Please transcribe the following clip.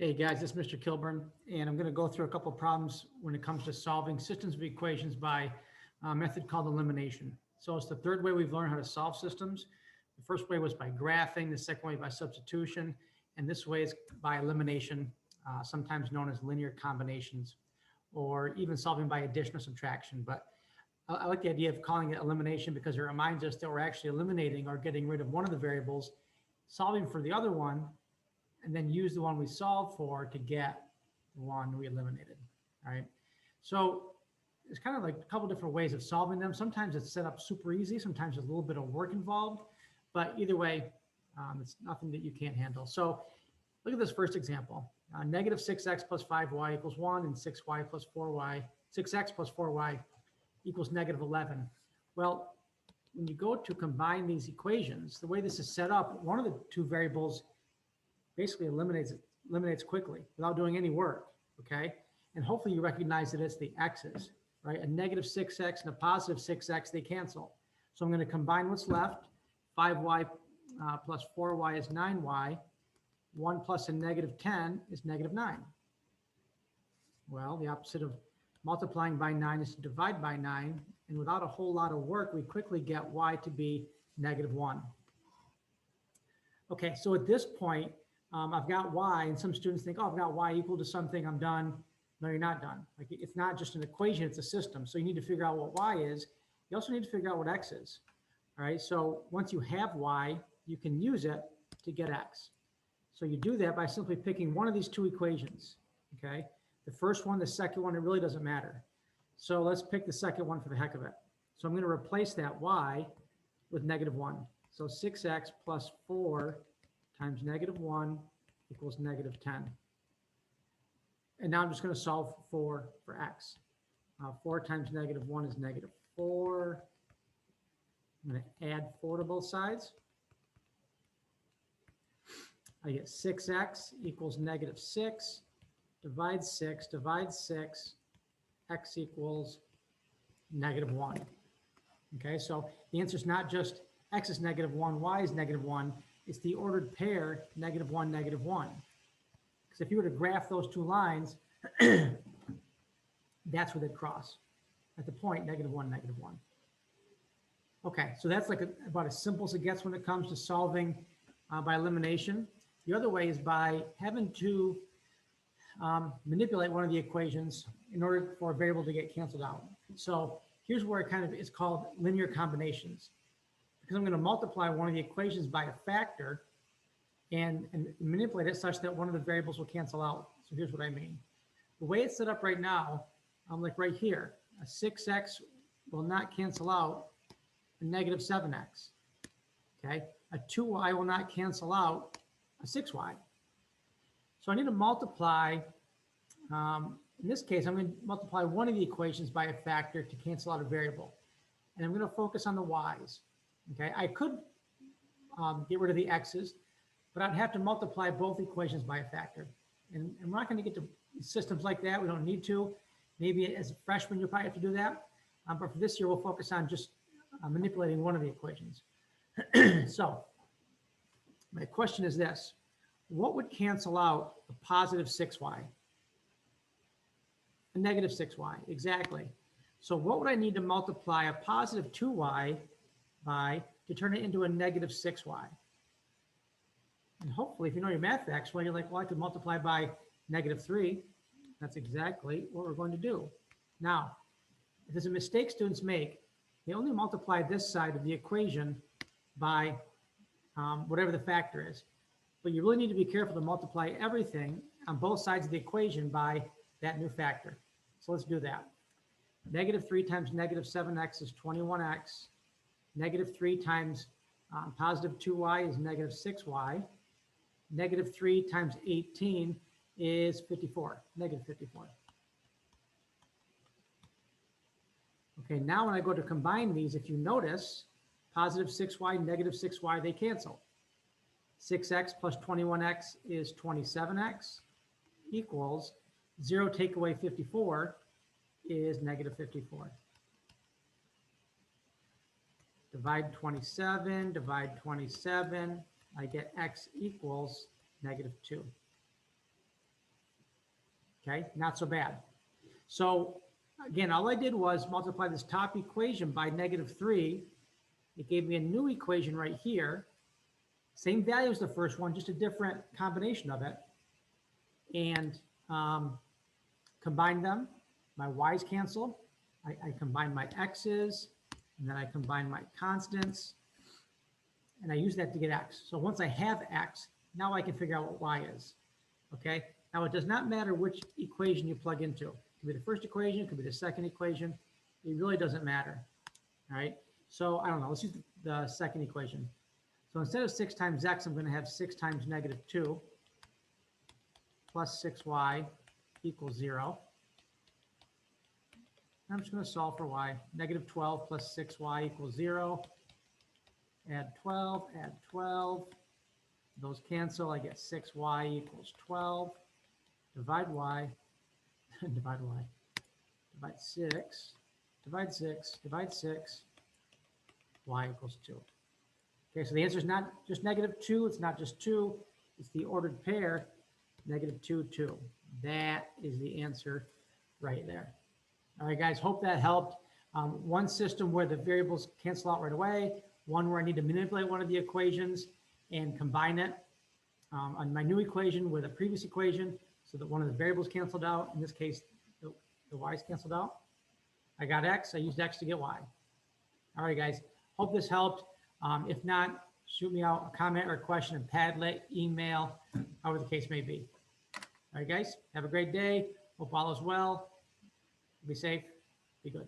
Hey guys, this is Mr. Kilburn, and I'm going to go through a couple of problems when it comes to solving systems of equations by a method called elimination. So it's the third way we've learned how to solve systems. The first way was by graphing, the second way by substitution, and this way is by elimination, sometimes known as linear combinations, or even solving by addition or subtraction. But I like the idea of calling it elimination because it reminds us that we're actually eliminating or getting rid of one of the variables, solving for the other one, and then use the one we solved for to get the one we eliminated, all right? So it's kind of like a couple different ways of solving them. Sometimes it's set up super easy. Sometimes there's a little bit of work involved, but either way, it's nothing that you can't handle. So look at this first example. Negative 6x plus 5y equals 1 and 6y plus 4y, 6x plus 4y equals negative 11. Well, when you go to combine these equations, the way this is set up, one of the two variables basically eliminates quickly without doing any work, okay? And hopefully you recognize that it's the x's, right? A negative 6x and a positive 6x, they cancel. So I'm going to combine what's left. 5y plus 4y is 9y. 1 plus a negative 10 is negative 9. Well, the opposite of multiplying by 9 is to divide by 9. And without a whole lot of work, we quickly get y to be negative 1. Okay, so at this point, I've got y, and some students think, oh, I've got y equal to something, I'm done. No, you're not done. Like, it's not just an equation, it's a system. So you need to figure out what y is. You also need to figure out what x is. All right, so once you have y, you can use it to get x. So you do that by simply picking one of these two equations, okay? The first one, the second one, it really doesn't matter. So let's pick the second one for the heck of it. So I'm going to replace that y with negative 1. So 6x plus 4 times negative 1 equals negative 10. And now I'm just going to solve for x. 4 times negative 1 is negative 4. I'm going to add 4 to both sides. I get 6x equals negative 6. Divide 6, x equals negative 1. Okay, so the answer is not just x is negative 1, y is negative 1. It's the ordered pair, negative 1, negative 1. Because if you were to graph those two lines, that's where they'd cross, at the point, negative 1, negative 1. Okay, so that's like about as simple as it gets when it comes to solving by elimination. The other way is by having to manipulate one of the equations in order for a variable to get canceled out. So here's where it kind of is called linear combinations. Because I'm going to multiply one of the equations by a factor and manipulate it such that one of the variables will cancel out. So here's what I mean. The way it's set up right now, like right here, a 6x will not cancel out a negative 7x. Okay, a 2y will not cancel out a 6y. So I need to multiply, in this case, I'm going to multiply one of the equations by a factor to cancel out a variable. And I'm going to focus on the y's. Okay, I could get rid of the x's, but I'd have to multiply both equations by a factor. And we're not going to get to systems like that. We don't need to. Maybe as a freshman, you'll probably have to do that. But for this year, we'll focus on just manipulating one of the equations. So my question is this. What would cancel out a positive 6y? A negative 6y, exactly. So what would I need to multiply a positive 2y by to turn it into a negative 6y? And hopefully, if you know your math facts, well, you're like, well, I could multiply by negative 3. That's exactly what we're going to do. Now, if there's a mistake students make, they only multiply this side of the equation by whatever the factor is. But you really need to be careful to multiply everything on both sides of the equation by that new factor. So let's do that. Negative 3 times negative 7x is 21x. Negative 3 times positive 2y is negative 6y. Negative 3 times 18 is 54, negative 54. Okay, now when I go to combine these, if you notice, positive 6y, negative 6y, they cancel. 6x plus 21x is 27x equals 0 take away 54 is negative 54. Divide 27, I get x equals negative 2. Okay, not so bad. So again, all I did was multiply this top equation by -3. It gave me a new equation right here. Same value as the first one, just a different combination of it. And combine them. My y's cancel. I combine my x's, and then I combine my constants, and I use that to get x. So once I have x, now I can figure out what y is. Okay? Now it does not matter which equation you plug into. It could be the first equation, it could be the second equation. It really doesn't matter. All right? So I don't know. Let's use the second equation. So instead of 6 times x, I'm going to have 6 times -2 plus 6y equals 0. I'm just going to solve for y. -12 plus 6y equals 0. Add 12, add 12. Those cancel. I get 6y equals 12. Divide y. Divide y. Divide 6. Divide 6. Divide 6. Y equals 2. Okay, so the answer is not just -2. It's not just 2. It's the ordered pair, -2, 2. That is the answer right there. All right, guys, hope that helped. One system where the variables cancel out right away, one where I need to manipulate one of the equations and combine it on my new equation with a previous equation so that one of the variables canceled out. In this case, the y's canceled out. I got x. I used x to get y. All right, guys, hope this helped. If not, shoot me out a comment or a question in Padlet, email, however the case may be. All right, guys, have a great day. Hope all is well. Be safe. Be good.